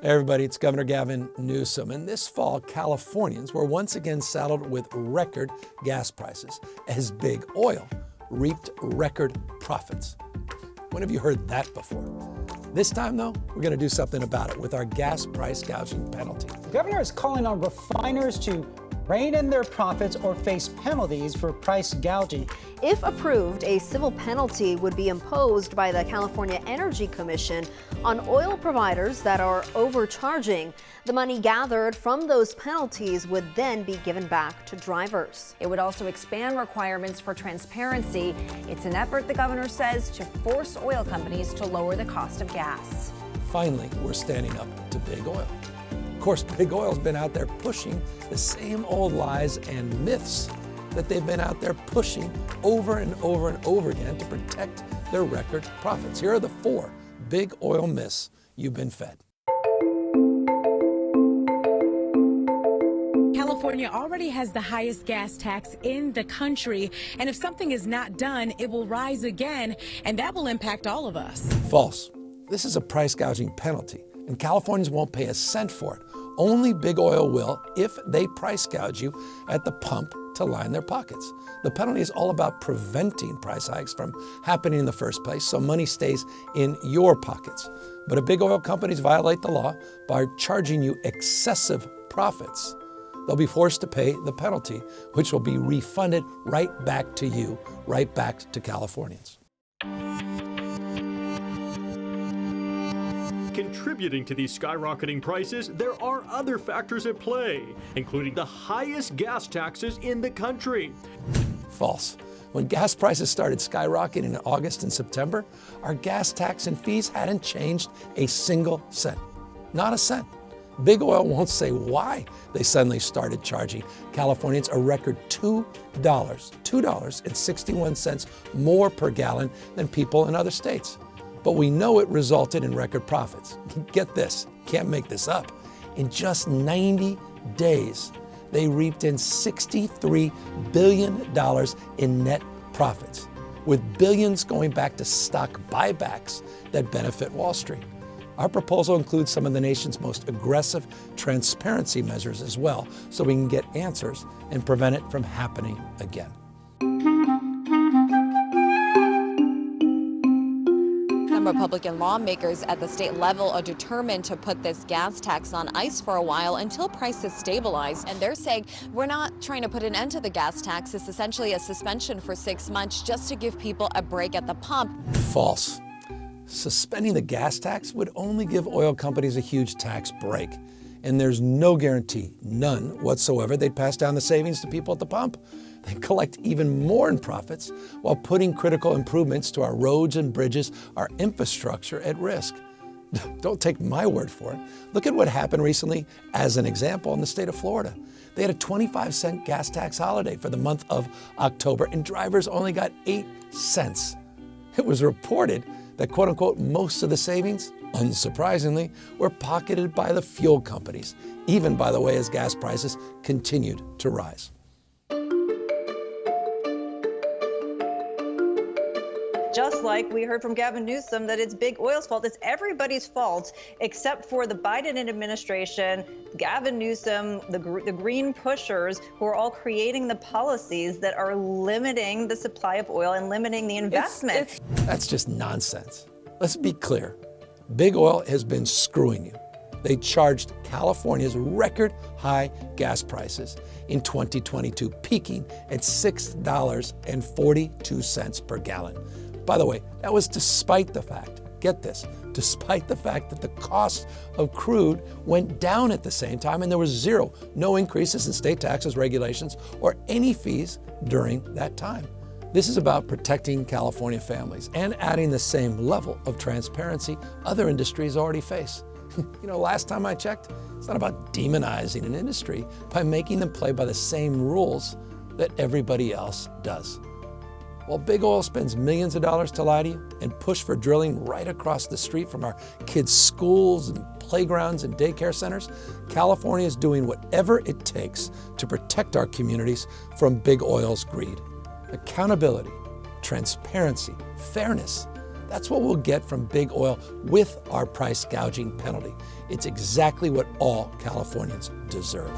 Hey everybody, it's Governor Gavin Newsom. And this fall, Californians were once again saddled with record gas prices as big oil reaped record profits. When have you heard that before? This time, though, we're going to do something about it with our gas price gouging penalty. The governor is calling on refiners to rein in their profits or face penalties for price gouging. If approved, a civil penalty would be imposed by the California Energy Commission on oil providers that are overcharging. The money gathered from those penalties would then be given back to drivers. It would also expand requirements for transparency. It's an effort, the governor says, to force oil companies to lower the cost of gas. Finally, we're standing up to big oil. Of course, big oil's been out there pushing the same old lies and myths that they've been out there pushing over and over and over again to protect their record profits. Here are the 4 big oil myths you've been fed. California already has the highest gas tax in the country, and if something is not done, it will rise again, and that will impact all of us. False. This is a price gouging penalty, and Californians won't pay a cent for it. Only big oil will if they price gouge you at the pump to line their pockets. The penalty is all about preventing price hikes from happening in the first place, so money stays in your pockets. But if big oil companies violate the law by charging you excessive profits, they'll be forced to pay the penalty, which will be refunded right back to you, right back to Californians. Contributing to these skyrocketing prices, there are other factors at play, including the highest gas taxes in the country. False. When gas prices started skyrocketing in August and September, our gas tax and fees hadn't changed a single cent. Not a cent. Big oil won't say why they suddenly started charging Californians a record $2.61 more per gallon than people in other states. But we know it resulted in record profits. Get this, can't make this up. In just 90 days, they reaped in $63 billion in net profits, with billions going back to stock buybacks that benefit Wall Street. Our proposal includes some of the nation's most aggressive transparency measures as well, so we can get answers and prevent it from happening again. Republican lawmakers at the state level are determined to put this gas tax on ice for a while until prices stabilize. And they're saying we're not trying to put an end to the gas tax. It's essentially a suspension for 6 months just to give people a break at the pump. False. Suspending the gas tax would only give oil companies a huge tax break. And there's no guarantee, none whatsoever, they'd pass down the savings to people at the pump. They collect even more in profits while putting critical improvements to our roads and bridges, our infrastructure at risk. Don't take my word for it. Look at what happened recently as an example in the state of Florida. They had a 25-cent gas tax holiday for the month of October, and drivers only got 8 cents. It was reported that, quote unquote, most of the savings, unsurprisingly, were pocketed by the fuel companies, even, by the way, as gas prices continued to rise. Just like we heard from Gavin Newsom that it's big oil's fault, it's everybody's fault except for the Biden administration, Gavin Newsom, the green pushers who are all creating the policies that are limiting the supply of oil and limiting the investment. That's just nonsense. Let's be clear. Big oil has been screwing you. They charged California's record high gas prices in 2022, peaking at $6.42 per gallon. By the way, that was despite the fact, get this, despite the fact that the cost of crude went down at the same time and there was no increases in state taxes, regulations, or any fees during that time. This is about protecting California families and adding the same level of transparency other industries already face. Last time I checked, it's not about demonizing an industry by making them play by the same rules that everybody else does. While big oil spends millions of dollars to lie to you and push for drilling right across the street from our kids' schools and playgrounds and daycare centers, California is doing whatever it takes to protect our communities from big oil's greed. Accountability, transparency, fairness, That's what we'll get from big oil with our price gouging penalty. It's exactly what all Californians deserve.